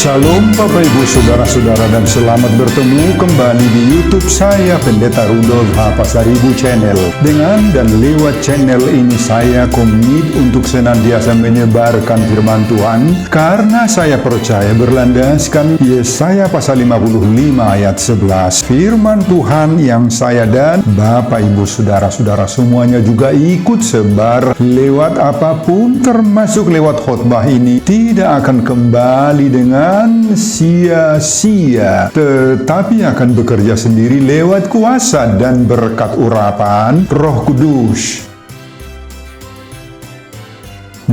Shalom Bapak Ibu Saudara-saudara dan selamat bertemu kembali di YouTube saya Pendeta Rudolf H. Pasaribu Channel. Dengan dan lewat channel ini saya komit untuk senantiasa menyebarkan firman Tuhan karena saya percaya berlandaskan Yesaya pasal 55 ayat 11. Firman Tuhan yang saya dan Bapak Ibu Saudara-saudara semuanya juga ikut sebar lewat apapun termasuk lewat khotbah ini tidak akan kembali dengan sia-sia, tetapi akan bekerja sendiri lewat kuasa dan berkat urapan Roh Kudus.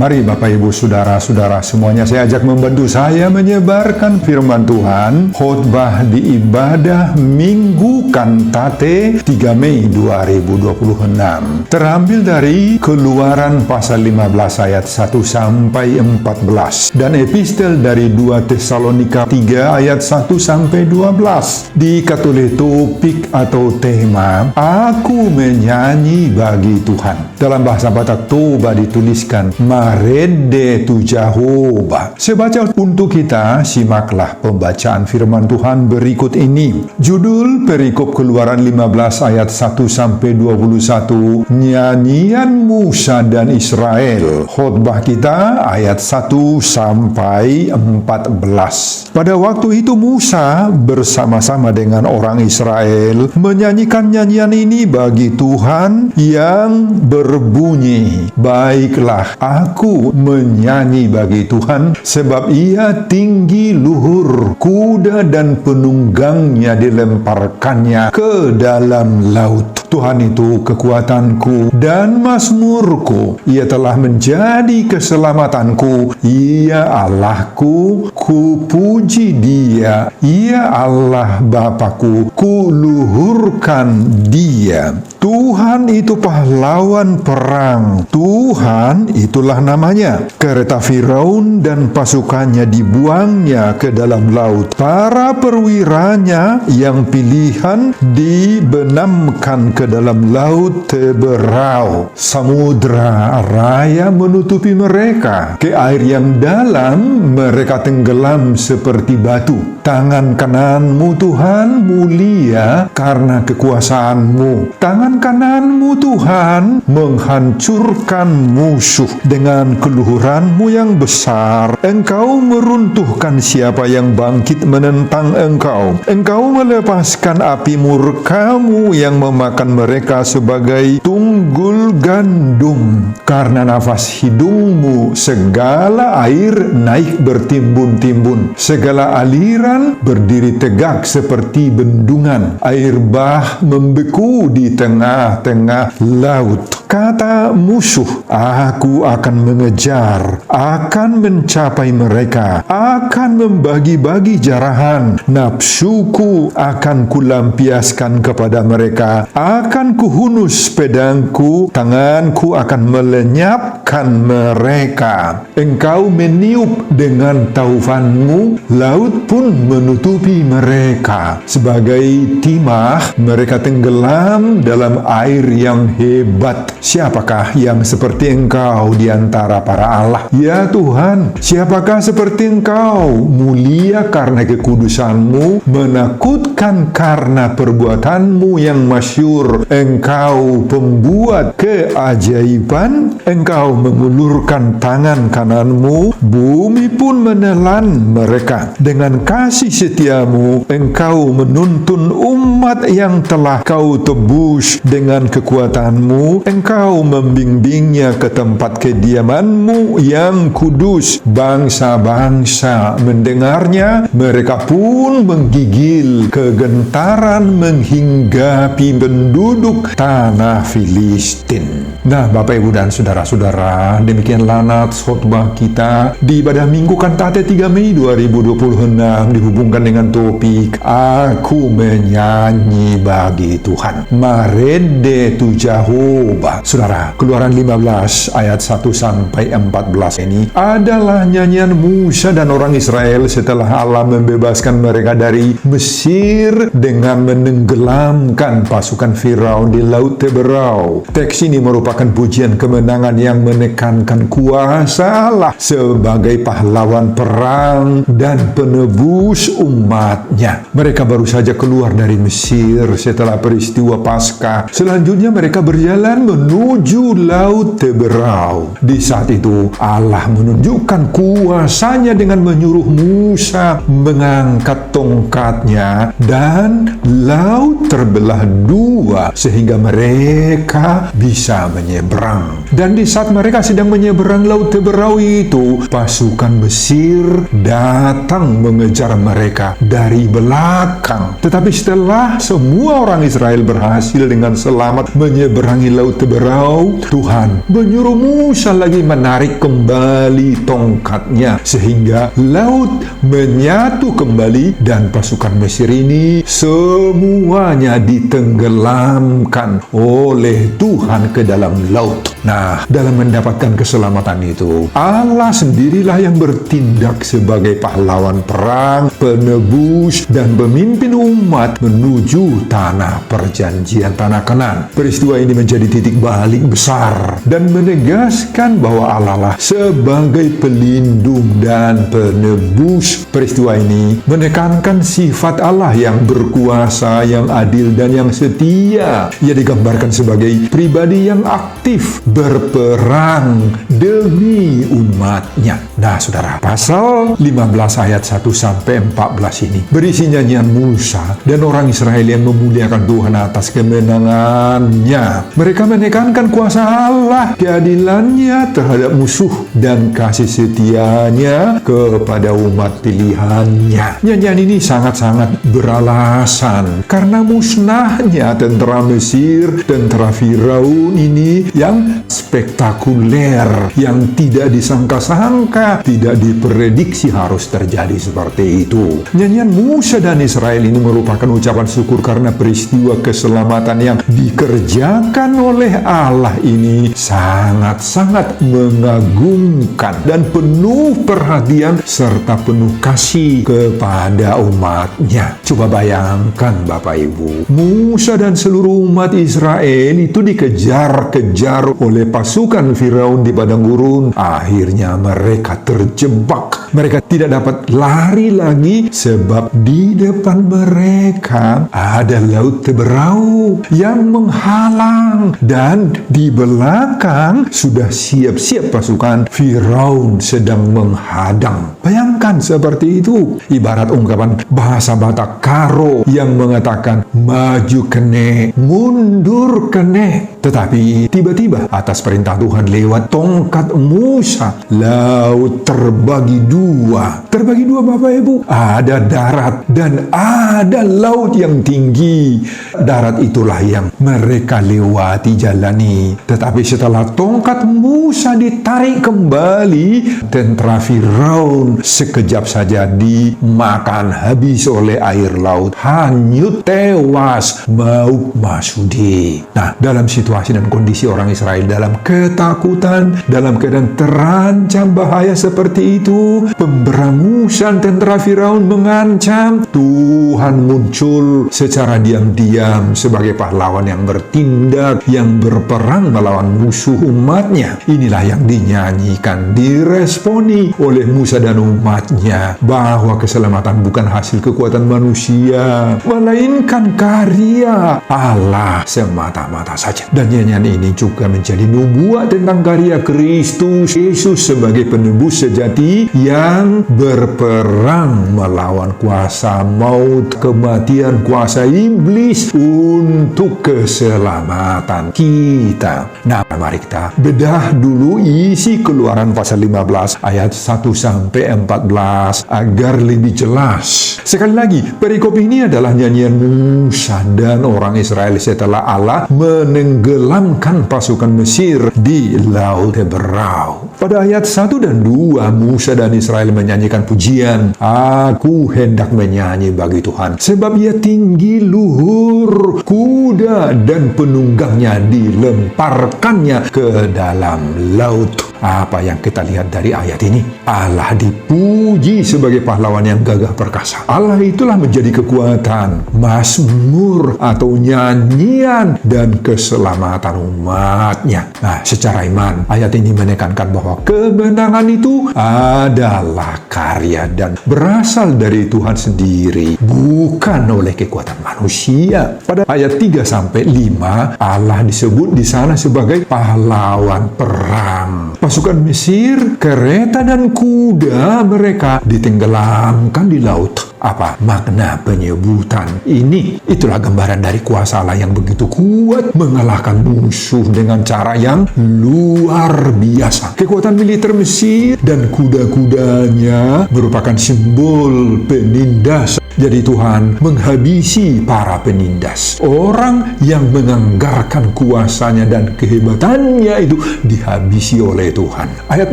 Mari Bapak Ibu Saudara-saudara semuanya saya ajak membantu saya menyebarkan firman Tuhan khotbah di ibadah Minggu Kantate 3 Mei 2026. Terambil dari Keluaran pasal 15 ayat 1 sampai 14 dan epistel dari 2 Tesalonika 3 ayat 1 sampai 12. Diikat oleh topik atau tema Aku menyanyi bagi Tuhan. Dalam bahasa Batak Toba dituliskan Marede tu Jehovah. Sebaca untuk kita, simaklah pembacaan firman Tuhan berikut ini. Judul perikop Keluaran 15 ayat 1 sampai 21, Nyanyian Musa dan Israel. Khotbah kita ayat 1 sampai 14. Pada waktu itu Musa bersama-sama dengan orang Israel menyanyikan nyanyian ini bagi Tuhan yang berbunyi, Baiklah, aku menyanyi bagi Tuhan, sebab ia tinggi luhur, kuda dan penunggangnya dilemparkannya ke dalam laut. Tuhan itu kekuatanku dan mazmurku, ia telah menjadi keselamatanku, ia Allahku, ku puji dia, ia Allah Bapakku, ku luhurkan dia. Tuhan itu pahlawan perang, Tuhan itulah namanya. Kereta Firaun dan pasukannya dibuangnya ke dalam laut. Para perwiranya yang pilihan dibenamkan ke dalam laut teberau. Samudra raya menutupi mereka. Ke air yang dalam mereka tenggelam seperti batu. Tangan kananmu Tuhan mulia karena kekuasaanmu. Tangan kananmu Tuhan menghancurkan musuh. Dengan keluhuranmu yang besar, Engkau meruntuhkan siapa yang bangkit menentang Engkau. Engkau melepaskan api murkamu yang memakan mereka sebagai tunggul gandum. Karena nafas hidungmu segala air naik bertimbun-timbun. Segala aliran berdiri tegak seperti bendungan. Air bah membeku di tengah-tengah laut. Kata musuh, aku akan mengejar, akan mencapai mereka, akan membagi-bagi jarahan. Nafsuku akan kulampiaskan kepada mereka, akan kuhunus pedangku, tanganku akan melenyapkan mereka. Engkau meniup dengan taufanmu, laut pun menutupi mereka. Sebagai timah, mereka tenggelam dalam air yang hebat. Siapakah yang seperti Engkau di antara para Allah? Ya Tuhan, siapakah seperti Engkau? Mulia karena kekudusan-Mu, menakutkan karena perbuatan-Mu yang masyhur. Engkau pembuat keajaiban, Engkau mengulurkan tangan kanan-Mu, bumi pun menelan mereka. Dengan kasih setia-Mu, Engkau menuntun umat yang telah Kau tebus. Dengan kekuatan-Mu, Engkau membimbingnya ke tempat kediaman-Mu yang kudus. Bangsa-bangsa mendengarnya, mereka pun menggigil. Kegentaran menghinggapi penduduk tanah Filistin. Nah, Bapak Ibu dan Saudara-saudara, demikianlah nats khotbah kita di ibadah Minggu Kantate 3 Mei 2026 dihubungkan dengan topik Aku menyanyi bagi Tuhan. Marede tu Jehovah. Saudara, Keluaran 15 ayat 1 sampai 14 ini adalah nyanyian Musa dan orang Israel setelah Allah membebaskan mereka dari Mesir dengan menenggelamkan pasukan Firaun di Laut Teberau. Teks ini merupakan merupakan pujian kemenangan yang menekankan kuasa Allah sebagai pahlawan perang dan penebus umatnya. Mereka baru saja keluar dari Mesir setelah peristiwa Paskah. Selanjutnya mereka berjalan menuju Laut Teberau. Di saat itu Allah menunjukkan kuasanya dengan menyuruh Musa mengangkat tongkatnya dan laut terbelah dua sehingga mereka bisa menyeberang. Dan di saat mereka sedang menyeberang Laut Teberau itu, pasukan Mesir datang mengejar mereka dari belakang. Tetapi setelah semua orang Israel berhasil dengan selamat menyeberangi Laut Teberau, Tuhan menyuruh Musa lagi menarik kembali tongkatnya sehingga laut menyatu kembali dan pasukan Mesir ini semuanya ditenggelamkan oleh Tuhan ke dalam laut. Nah, dalam mendapatkan keselamatan itu, Allah sendirilah yang bertindak sebagai pahlawan perang, penebus, dan pemimpin umat menuju tanah perjanjian, tanah Kanaan. Peristiwa ini menjadi titik balik besar dan menegaskan bahwa Allah lah sebagai pelindung dan penebus. Peristiwa ini menekankan sifat Allah yang berkuasa, yang adil, dan yang setia. Ia digambarkan sebagai pribadi yang aktif berperang demi umatnya. Nah, saudara, pasal 15 ayat 1-14 ini berisi nyanyian Musa dan orang Israel yang memuliakan Tuhan atas kemenangannya. Mereka menekankan kuasa Allah, keadilannya terhadap musuh, dan kasih setianya kepada umat pilihannya. Nyanyian ini sangat-sangat beralasan karena musnahnya tentara Mesir, tentara Firaun ini yang spektakuler, yang tidak disangka-sangka, tidak diprediksi harus terjadi seperti itu. Nyanyian Musa dan Israel ini merupakan ucapan syukur karena peristiwa keselamatan yang dikerjakan oleh Allah ini sangat-sangat mengagumkan dan penuh perhatian serta penuh kasih kepada umatnya. Coba bayangkan Bapak Ibu, Musa dan seluruh umat Israel itu dikejar-kejar oleh pasukan Firaun di padang gurun. Akhirnya mereka terjebak. Mereka tidak dapat lari lagi sebab di depan mereka ada Laut Teberau yang menghalang dan di belakang sudah siap-siap pasukan Firaun sedang menghadang. Bayangkan seperti itu. Ibarat ungkapan bahasa Batak Karo yang mengatakan maju kene, mundur kene. Tetapi tiba-tiba atas perintah Tuhan lewat tongkat Musa, laut terbagi dua. Terbagi dua Bapak Ibu. Ada darat dan ada laut yang tinggi. Darat itulah yang mereka lewati, jalani. Tetapi setelah tongkat Musa ditarik kembali, tentara Firaun sekejap saja dimakan habis oleh air laut. Hanyut, tewas, maut masudi. Nah, dalam situasi dan kondisi orang Israel dalam ketakutan, dalam keadaan terancam bahaya seperti itu, pemberangusan tentara Firaun mengancam, Tuhan muncul secara diam-diam sebagai pahlawan yang bertindak, yang berperang melawan musuh umatnya. Inilah yang dinyanyikan, diresponi oleh Musa dan umatnya, bahwa keselamatan bukan hasil kekuatan manusia, melainkan karya Allah semata-mata saja. Dan nyanyian ini juga menjadi nubuat tentang karya Kristus Yesus sebagai penebus sejati yang berperang melawan kuasa maut, kematian, kuasa iblis untuk keselamatan kita. Nah, mari kita bedah dulu isi Keluaran pasal 15 ayat 1-14 agar lebih jelas. Sekali lagi, perikop ini adalah nyanyian Musa dan orang Israel setelah Allah menenggelamkan pasukan Mesir di Laut Teberau. Pada ayat 1 dan 2, Musa dan Israel menyanyikan pujian, "Aku hendak menyanyi bagi Tuhan, sebab ia tinggi luhur, kuda dan penunggangnya dilemparkannya ke dalam laut." Apa yang kita lihat dari ayat ini? Allah dipuji sebagai pahlawan yang gagah perkasa. Allah itulah menjadi kekuatan, mazmur atau nyanyian dan keselamatan umatnya. Nah, secara iman, ayat ini menekankan bahwa kemenangan itu adalah karya dan berasal dari Tuhan sendiri, bukan oleh kekuatan manusia. Pada ayat 3-5, Allah disebut di sana sebagai pahlawan perang. Pasukan Mesir, kereta dan kuda mereka ditenggelamkan di laut. Apa makna penyebutan ini? Itulah gambaran dari kuasa Allah yang begitu kuat mengalahkan musuh dengan cara yang luar biasa. Kekuatan militer Mesir dan kuda-kudanya merupakan simbol penindas. Jadi Tuhan menghabisi para penindas. Orang yang menganggarkan kuasanya dan kehebatannya itu dihabisi oleh Tuhan. Ayat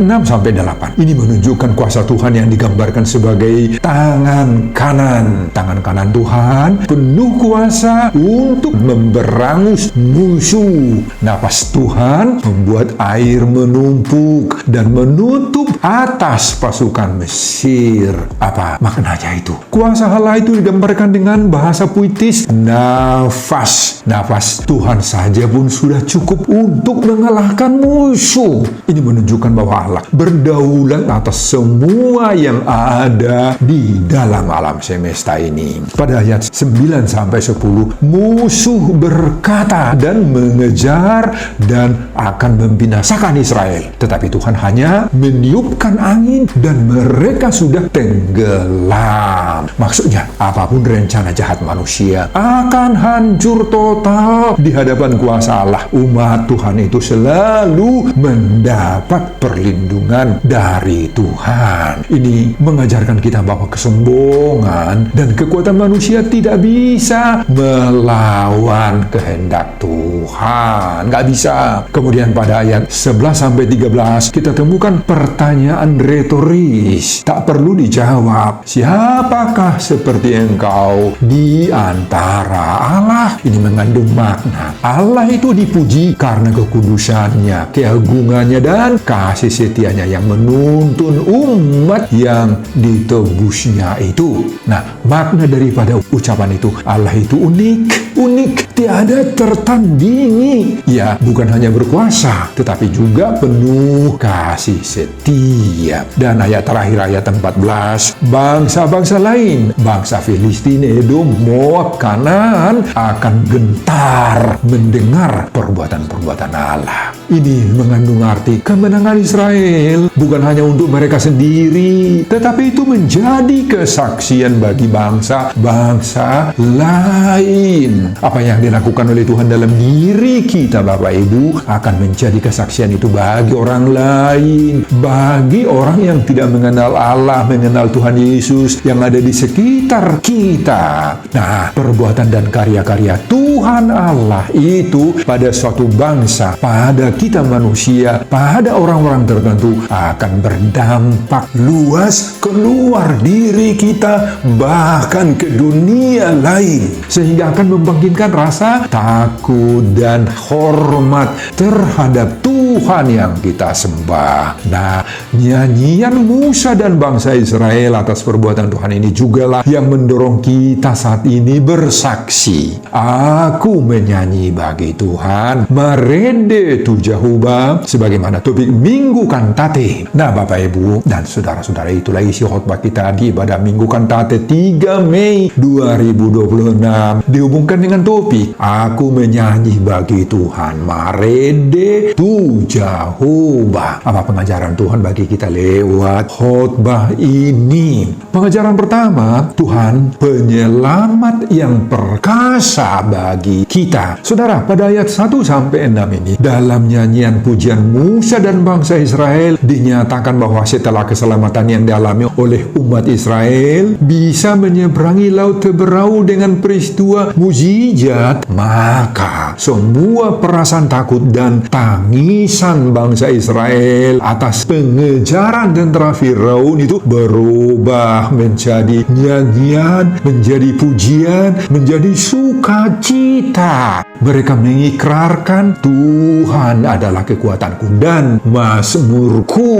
6-8 ini menunjukkan kuasa Tuhan yang digambarkan sebagai tangan kanan. Tangan kanan Tuhan penuh kuasa untuk memberangus musuh. Napas Tuhan membuat air menumpuk dan menutup atas pasukan Mesir. Apa maknanya itu? Kuasa Allah itu digambarkan dengan bahasa puitis nafas. Nafas Tuhan saja pun sudah cukup untuk mengalahkan musuh. Ini menunjukkan bahwa Allah berdaulat atas semua yang ada di dalam alam semesta ini. Pada ayat 9-10, musuh berkata dan mengejar dan akan membinasakan Israel. Tetapi Tuhan hanya meniupkan angin dan mereka sudah tenggelam. Maksudnya, apapun rencana jahat manusia akan hancur total di hadapan kuasa Allah. Umat Tuhan itu selalu mendapat perlindungan dari Tuhan. Ini mengajarkan kita bahwa kesombongan dan kekuatan manusia tidak bisa melawan kehendak Tuhan. Nggak bisa. Kemudian pada ayat 11-13 kita temukan pertanyaan retoris. Tak perlu dijawab. Siapakah seperti engkau di antara Allah? Ini mengandung makna. Allah itu dipuji karena kekudusannya, keagungannya, dan kasih setianya yang menuntun umat yang ditebusnya itu. Nah, makna daripada ucapan itu, Allah itu unik, tiada tertandingi. Ya, bukan hanya berkuasa, tetapi juga penuh kasih setia. Dan ayat terakhir, ayat 14, bangsa-bangsa lain, bangsa Filistin, Edom, Moab, Kanaan akan gentar mendengar perbuatan-perbuatan Allah. Ini mengandung arti kemenangan Israel bukan hanya untuk mereka sendiri, tetapi itu menjadi kesaksian bagi bangsa-bangsa lain. Apa yang dilakukan oleh Tuhan dalam diri kita, Bapak Ibu, akan menjadi kesaksian itu bagi orang lain, bagi orang yang tidak mengenal Allah, mengenal Tuhan Yesus yang ada di sekitar kita. Nah, perbuatan dan karya-karya Tuhan Allah itu pada suatu bangsa, pada kita manusia, pada orang-orang tertentu akan berdampak luas keluar diri kita, bahkan ke dunia lain, sehingga akan membangkitkan rasa takut dan hormat terhadap Tuhan yang kita sembah. Nah, nyanyian Musa dan bangsa Israel atas perbuatan Tuhan ini jugalah yang mendorong kita saat ini bersaksi. Aku menyanyi bagi Tuhan, merede tu Jehovah, sebagaimana topik Minggu Kantate. Nah, Bapak Ibu dan saudara-saudara, itulah isi khotbah kita di ibadah Minggu Kantate 3 Mei 2026, dihubungkan dengan topik Aku menyanyi bagi Tuhan, merede tu Jehovah. Apa pengajaran Tuhan bagi kita lewat khotbah ini? Pengajaran pertama, Tuhan penyelamat yang perkasa bagi kita. Saudara, pada ayat 1-6 ini, dalam nyanyian pujian Musa dan bangsa Israel, dinyatakan bahwa setelah keselamatan yang dialami oleh umat Israel bisa menyeberangi laut Teberau dengan peristiwa mukjizat, maka semua perasaan takut dan tangis tangisan bangsa Israel atas pengejaran tentara Firaun itu berubah menjadi nyanyian, menjadi pujian, menjadi sukacita. Mereka mengikrarkan Tuhan adalah kekuatanku dan mazmurku.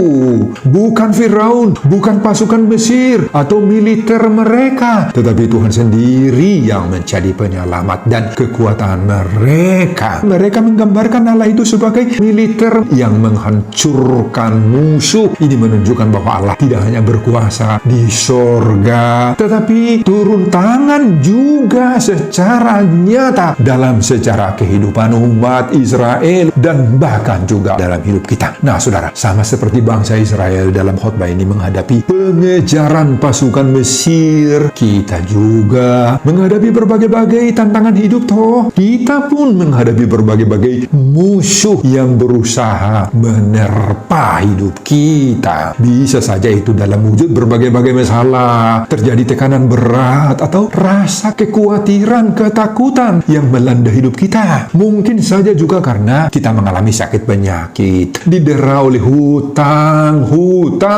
Bukan Firaun, bukan pasukan Mesir atau militer mereka, tetapi Tuhan sendiri yang menjadi penyelamat dan kekuatan mereka. Mereka menggambarkan Allah itu sebagai militer yang menghancurkan musuh. Ini menunjukkan bahwa Allah tidak hanya berkuasa di sorga, tetapi turun tangan juga secara nyata dalam sejarah kehidupan umat Israel dan bahkan juga dalam hidup kita. Nah, saudara, sama seperti bangsa Israel dalam khotbah ini menghadapi pengejaran pasukan Mesir, kita juga menghadapi berbagai-bagai tantangan hidup toh. Kita pun menghadapi berbagai-bagai musuh yang berusaha menerpa hidup kita. Bisa saja itu dalam wujud berbagai-bagai masalah, terjadi tekanan berat atau rasa kekhawatiran, ketakutan yang melanda hidup kita. Mungkin saja juga karena kita mengalami sakit penyakit, didera oleh hutang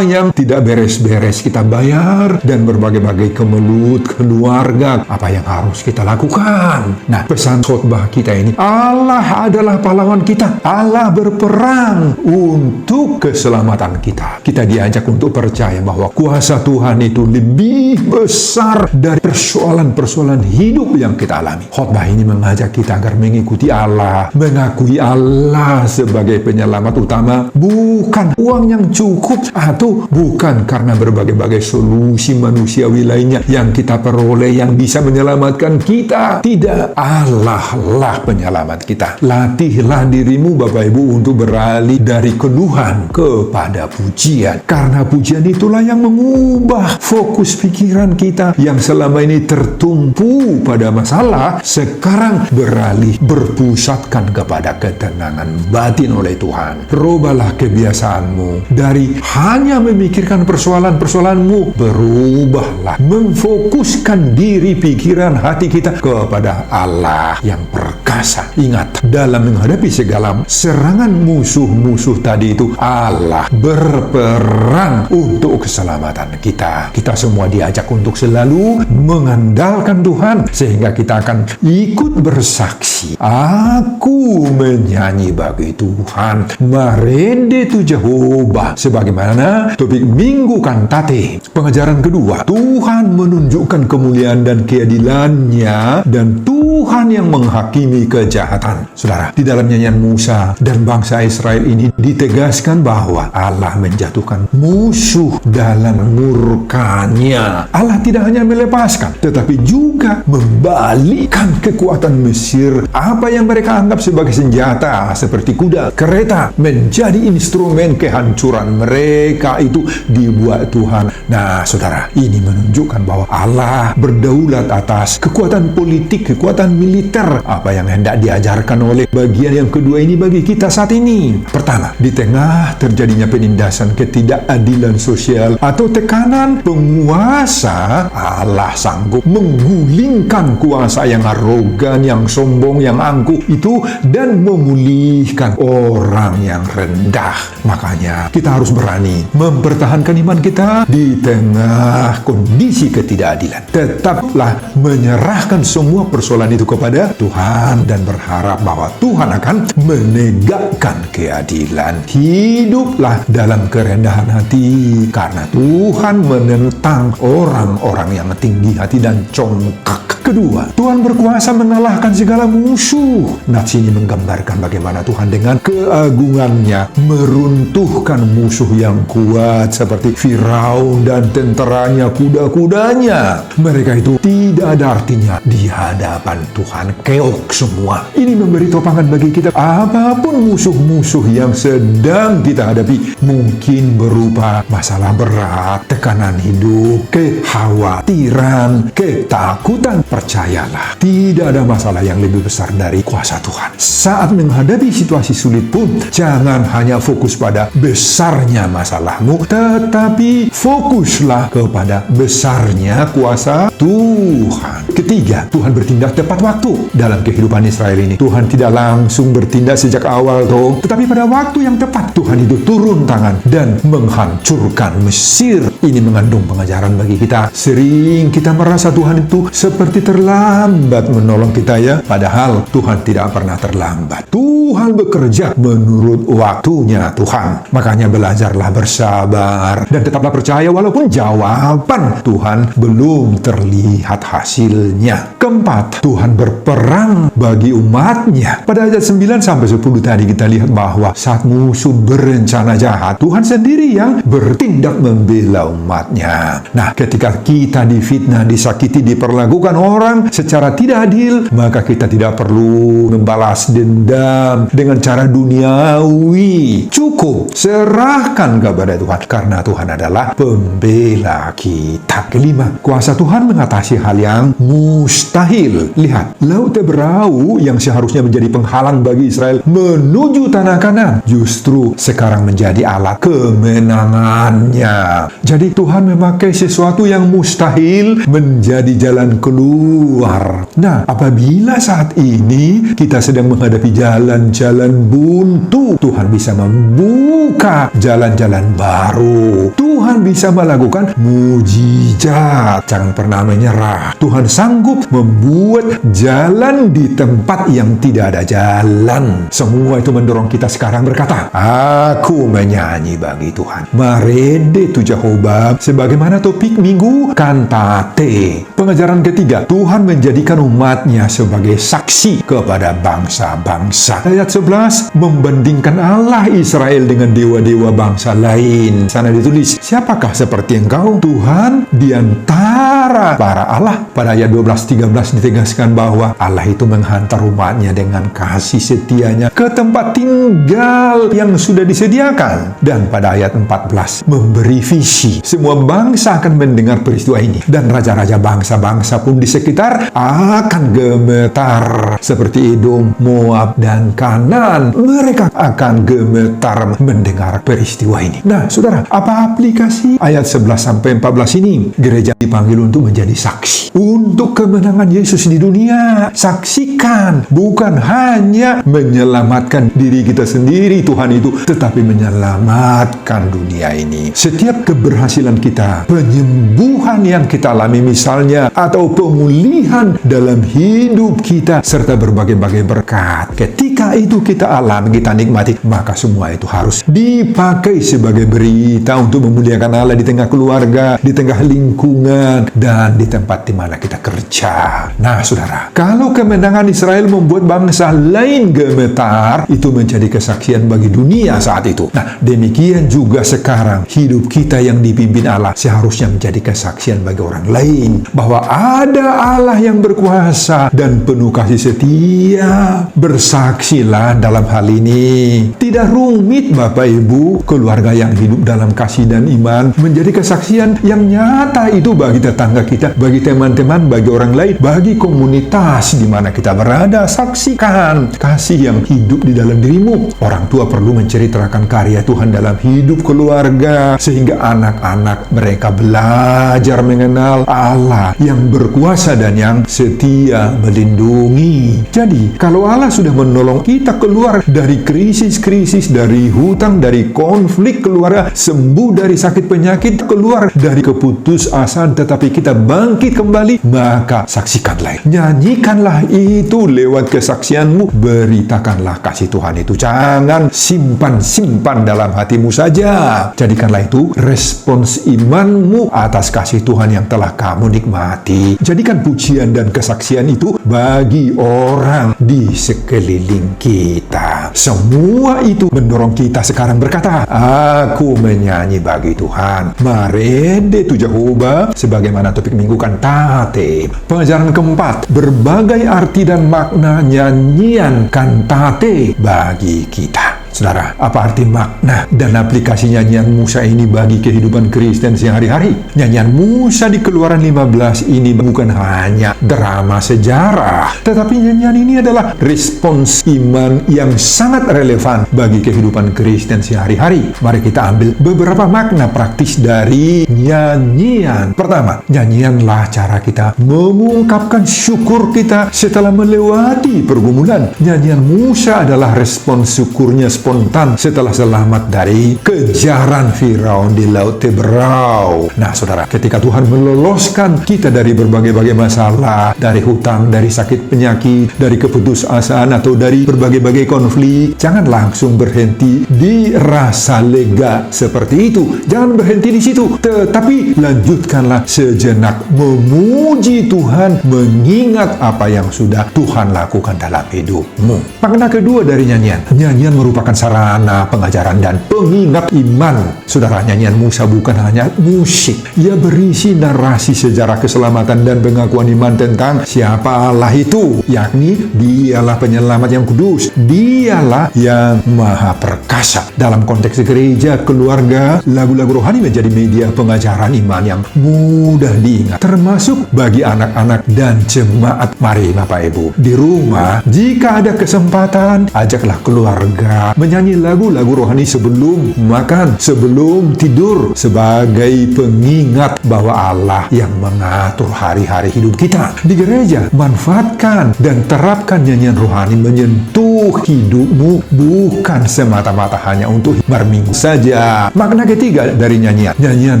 yang tidak beres-beres kita bayar, dan berbagai-bagai kemelut keluarga. Apa yang harus kita lakukan? Nah, pesan khotbah kita ini, Allah adalah pahlawan kita. Allah berperang untuk keselamatan kita. Kita diajak untuk percaya bahwa kuasa Tuhan itu lebih besar dari persoalan-persoalan hidup yang kita alami. Khotbah ini mengajak kita agar mengikuti Allah, mengakui Allah sebagai penyelamat utama, bukan uang yang cukup atau bukan karena berbagai-bagai solusi manusiawi lainnya yang kita peroleh yang bisa menyelamatkan kita. Tidak, Allah lah penyelamat kita. Latihlah dirimu Bapak Ibu untuk beralih dari keluhan kepada pujian, karena pujian itulah yang mengubah fokus pikiran kita yang selama ini tertumpu pada masalah, sekarang beralih berpusatkan kepada ketenangan batin oleh Tuhan. Rubahlah kebiasaanmu dari hanya memikirkan persoalan-persoalanmu, berubahlah memfokuskan diri, pikiran, hati kita kepada Allah yang perkasa. Ingat, dalam menghadapi segala serangan musuh-musuh tadi itu, Allah berperang untuk keselamatan kita. Kita semua diajak untuk selalu mengandalkan Tuhan, sehingga kita akan ikut bersaksi. Aku menyanyi bagi Tuhan, marende tu Jehovah. Sebagaimana topik minggu kantate, pengajaran kedua, Tuhan menunjukkan kemuliaan dan keadilannya, dan Tuhan yang menghakimi kejahatan. Saudara, di dalam nyanyian Musa dan bangsa Israel ini ditegaskan bahwa Allah menjatuhkan musuh dalam murkanya. Allah tidak hanya melepaskan, tetapi juga membalikkan kekuatan Mesir. Apa yang mereka anggap sebagai senjata seperti kuda, kereta, menjadi instrumen kehancuran mereka, itu dibuat Tuhan. Nah, saudara, ini menunjukkan bahwa Allah berdaulat atas kekuatan politik, kekuatan militer. Apa yang hendak diajarkan oleh bagian yang kedua ini bagi kita saat ini? Pertama, di tengah terjadinya penindasan, ketidakadilan sosial atau tekanan penguasa, Allah sanggup menggulingkan kuasa yang arogan, yang sombong, yang angkuh itu, dan memulihkan orang yang rendah. Makanya kita harus berani mempertahankan iman kita di tengah kondisi ketidakadilan. Tetaplah menyerahkan semua persoalan itu kepada Tuhan dan berharap bahwa Tuhan akan menegakkan keadilan. Hiduplah dalam kerendahan hati, karena Tuhan menentang orang-orang yang tinggi hati dan congkak. Kedua, Tuhan berkuasa mengalahkan segala musuh. Nats ini menggambarkan bagaimana Tuhan dengan keagungannya meruntuhkan musuh yang kuat seperti Firaun dan tentaranya, kuda-kudanya. Mereka itu tidak ada artinya di hadapan Tuhan. Keok semua. Ini memberi topangan bagi kita. Apapun musuh-musuh yang sedang kita hadapi, mungkin berupa masalah berat, tekanan hidup, kekhawatiran, ketakutan, percayalah, tidak ada masalah yang lebih besar dari kuasa Tuhan. Saat menghadapi situasi sulit pun, jangan hanya fokus pada besarnya masalahmu, tetapi fokuslah kepada besarnya kuasa Tuhan. Ketiga, Tuhan bertindak tepat waktu dalam kehidupan Israel ini. Tuhan tidak langsung bertindak sejak awal Farao. Tetapi pada waktu yang tepat, Tuhan itu turun tangan dan menghancurkan Mesir. Ini mengandung pengajaran bagi kita. Sering kita merasa Tuhan itu seperti terlambat menolong kita ya. Padahal Tuhan tidak pernah terlambat. Tuhan bekerja menurut waktunya Tuhan. Makanya belajarlah bersabar dan tetaplah percaya walaupun jawaban Tuhan belum terlihat hasilnya. Keempat, Tuhan berperang bagi umatnya. Pada ayat 9 sampai 10 tadi kita lihat bahwa saat musuh berencana jahat, Tuhan sendiri yang bertindak membela umatnya. Nah, ketika kita difitnah, disakiti, diperlakukan orang secara tidak adil, maka kita tidak perlu membalas dendam dengan cara duniawi. Cukup serahkan kepada Tuhan, karena Tuhan adalah pembela kita. Kelima, kuasa Tuhan mengatasi hal yang mustahil. Lihat, Laut Teberau yang seharusnya menjadi penghalang bagi Israel menuju tanah Kanan justru sekarang menjadi alat kemenangannya. Jadi Tuhan memakai sesuatu yang mustahil menjadi jalan keluar. Nah, apabila saat ini kita sedang menghadapi jalan-jalan buntu, Tuhan bisa membuka jalan-jalan baru. Tuhan bisa melakukan mujizat. Jangan pernah menyerah. Tuhan sanggup membuat jalan di tempat yang tidak ada jalan. Semua itu mendorong kita sekarang berkata, aku menyanyi bagi Tuhan. Marede tu Jehovah, sebagaimana topik minggu kantate. Pengajaran ketiga, Tuhan menjadikan umatnya sebagai saksi kepada bangsa-bangsa. Ayat 11 membandingkan Allah Israel dengan dewa-dewa bangsa lain. Sana ditulis, siapakah seperti engkau, Tuhan, di antara para Allah? Pada ayat 12-13 ditegaskan bahwa Allah itu menghantar umatnya dengan kasih setianya ke tempat tinggal yang sudah disediakan. Dan pada ayat 14 memberi visi. Semua bangsa akan mendengar peristiwa ini. Dan raja-raja bangsa-bangsa pun di sekitar akan gemetar. Seperti Edom, Moab, dan Kanaan. Mereka akan gemetar mendengar peristiwa ini. Nah, saudara, apa aplikasi ayat 11-14 ini? Gereja dipanggil untuk menjadi saksi untuk kemenangan Yesus di dunia. Saksikan, bukan hanya menyelamatkan diri kita sendiri Tuhan itu, tetapi menyelamatkan dunia ini. Setiap keberhasilan kita, penyembuhan yang kita alami misalnya, atau pemulihan dalam hidup kita, serta berbagai-bagai berkat, ketika itu kita alami, kita nikmati, maka semua itu harus dipakai sebagai berita untuk memuliakan Allah di tengah keluarga, di tengah lingkungan, dan di tempat di mana kita kerja. Nah, saudara, kalau kemenangan Israel membuat bangsa lain gemetar, itu menjadi kesaksian bagi dunia saat itu. Nah, demikian juga sekarang hidup kita yang dipimpin Allah seharusnya menjadi kesaksian bagi orang lain bahwa ada Allah yang berkuasa dan penuh kasih setia. Bersaksilah dalam hal ini. Tidak rumit, Bapak Ibu. Keluarga yang hidup dalam kasih dan iman menjadi kesaksian yang nyata itu bagi tetangga kita, bagi teman-teman, bagi orang lain, bagi komunitas di mana kita berada. Saksikan kasih yang hidup di dalam dirimu. Orang tua perlu menceritakan karya Tuhan dalam hidup keluarga sehingga anak-anak mereka belajar mengenal Allah yang berkuasa dan yang setia melindungi. Jadi, kalau Allah sudah menolong kita keluar dari krisis-krisis, dari hutang, dari konflik keluarga, sembuh dari sakit penyakit, keluar dari keputusasaan, tetapi kita bangkit kembali, maka saksikanlah, nyanyikanlah itu lewat kesaksianmu, beritakanlah kasih Tuhan itu. Jangan simpan dalam hatimu saja. Jadikanlah itu respons imanmu atas kasih Tuhan yang telah kamu nikmati. Jadikan pujian dan kesaksian itu bagi orang di sekeliling kita. Semua itu mendorong kita sekarang berkata, aku menyanyi bagi Tuhan. Marede tu Jehovah, sebagaimana topik minggu kantate. Pengajaran keempat, berbagai arti dan makna nyanyian kantate bagi kita. Saudara, apa arti makna dan aplikasi nyanyian Musa ini bagi kehidupan Kristen sehari-hari? Nyanyian Musa di Keluaran 15 ini bukan hanya drama sejarah, tetapi nyanyian ini adalah respons iman yang sangat relevan bagi kehidupan Kristen sehari-hari. Mari kita ambil beberapa makna praktis dari nyanyian. Pertama, nyanyianlah cara kita mengungkapkan syukur kita setelah melewati pergumulan. Nyanyian Musa adalah respons syukurnya spontan setelah selamat dari kejaran Firaun di Laut Teberau. Nah, saudara, ketika Tuhan meloloskan kita dari berbagai-bagai masalah, dari hutang, dari sakit penyakit, dari keputusasaan, atau dari berbagai-bagai konflik, jangan langsung berhenti di rasa lega seperti itu. Jangan berhenti di situ, tetapi lanjutkanlah sejenak memuji Tuhan, mengingat apa yang sudah Tuhan lakukan dalam hidupmu. Makna kedua dari nyanyian merupakan sarana pengajaran dan pengingat iman. Saudara, nyanyian Musa bukan hanya musik. Ia berisi narasi sejarah keselamatan dan pengakuan iman tentang siapa Allah itu, yakni Dialah penyelamat yang kudus, Dialah yang maha perkasa. Dalam konteks gereja, keluarga, lagu-lagu rohani menjadi media pengajaran iman yang mudah diingat, termasuk bagi anak-anak dan jemaat. Mari Bapak Ibu, di rumah, jika ada kesempatan, ajaklah keluarga menyanyi lagu-lagu rohani sebelum makan, sebelum tidur, sebagai pengingat bahwa Allah yang mengatur hari-hari hidup kita. Di gereja, manfaatkan dan terapkan nyanyian rohani menyentuh hidupmu, bukan semata-mata hanya untuk berminggu saja. Makna ketiga dari nyanyian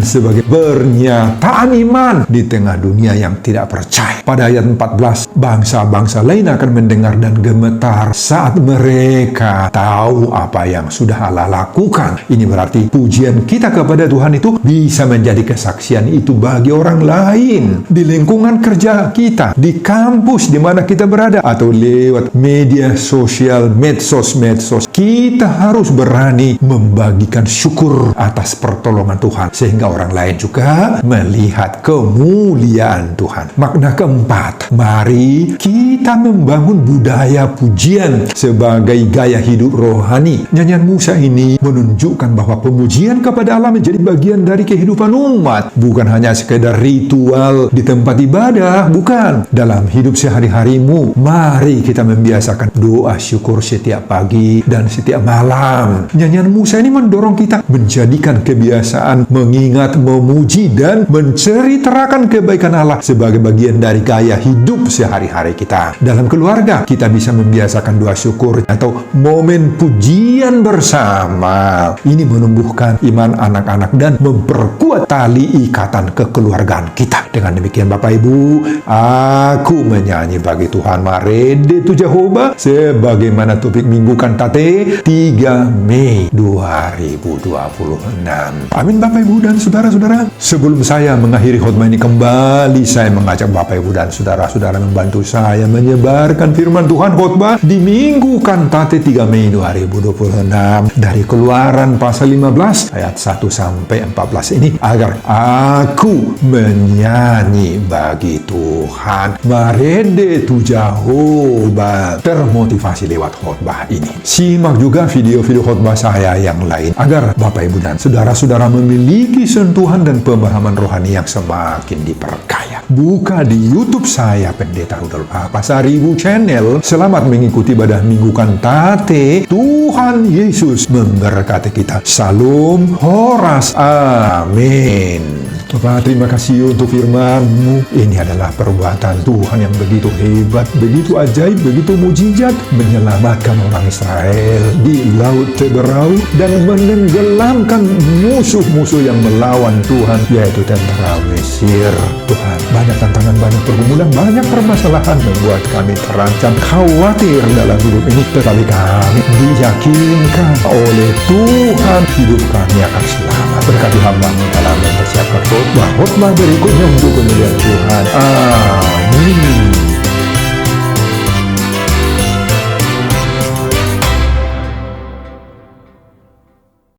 sebagai pernyataan iman di tengah dunia yang tidak percaya. Pada ayat 14, bangsa-bangsa lain akan mendengar dan gemetar saat mereka tahu apa yang sudah Allah lakukan. Ini berarti pujian kita kepada Tuhan itu bisa menjadi kesaksian itu bagi orang lain. Di lingkungan kerja kita, di kampus di mana kita berada, atau lewat media sosial, medsos, kita harus berani membagikan syukur atas pertolongan Tuhan, sehingga orang lain juga melihat kemuliaan Tuhan. Makna keempat, mari kita membangun budaya pujian sebagai gaya hidup rohani. Nyanyian Musa ini menunjukkan bahwa pemujian kepada Allah menjadi bagian dari kehidupan umat, bukan hanya sekedar ritual di tempat ibadah, bukan. Dalam hidup sehari-harimu, mari kita membiasakan doa syukur setiap pagi dan setiap malam. Nyanyian Musa ini mendorong kita menjadikan kebiasaan mengingat, memuji, dan menceritakan kebaikan Allah sebagai bagian dari gaya hidup sehari-hari kita. Dalam keluarga, kita bisa membiasakan doa syukur atau momen pujian bersama. Ini menumbuhkan iman anak-anak dan memperkuat tali ikatan kekeluargaan kita. Dengan demikian Bapak Ibu, aku menyanyi bagi Tuhan Marede tu Jehovah, sebagaimana topik minggu kantate 3 Mei 2026. Amin Bapak Ibu dan saudara-saudara. Sebelum saya mengakhiri khotbah ini, kembali saya mengajak Bapak Ibu dan saudara-saudara membantu saya menyebarkan firman Tuhan khotbah di minggu kantate 3 Mei 2026 dari Keluaran pasal 15 ayat 1 sampai 14 ini, agar aku menyanyi bagi Tuhan Marede tu Jehovah, termotivasi lewat khotbah ini. Simak juga video-video khotbah saya yang lain agar Bapak Ibu dan saudara-saudara memiliki sentuhan dan pemahaman rohani yang semakin diperkaya. Buka di YouTube saya, Pendeta Rudolf H. Pasaribu Channel. Selamat mengikuti ibadah minggu kantate. Tuhan Yesus memberkati kita. Salam Horas. Amin. Bapak, terima kasih untuk firman-Mu. Ini adalah perbuatan Tuhan yang begitu hebat, begitu ajaib, begitu mujizat, menyelamatkan orang Israel di Laut Teberau dan menenggelamkan musuh-musuh yang melawan Tuhan, yaitu tentara Mesir. Tuhan, banyak tantangan, banyak pergumulan, banyak permasalahan membuat kami terancam, khawatir dalam hidup ini, tetapi kami diyakinkan oleh Tuhan hidup kami akan selamat. Berkati hamba-Mu dalam mempersiapkan khotbah berikutnya untuk kemuliaan Tuhan. Amin.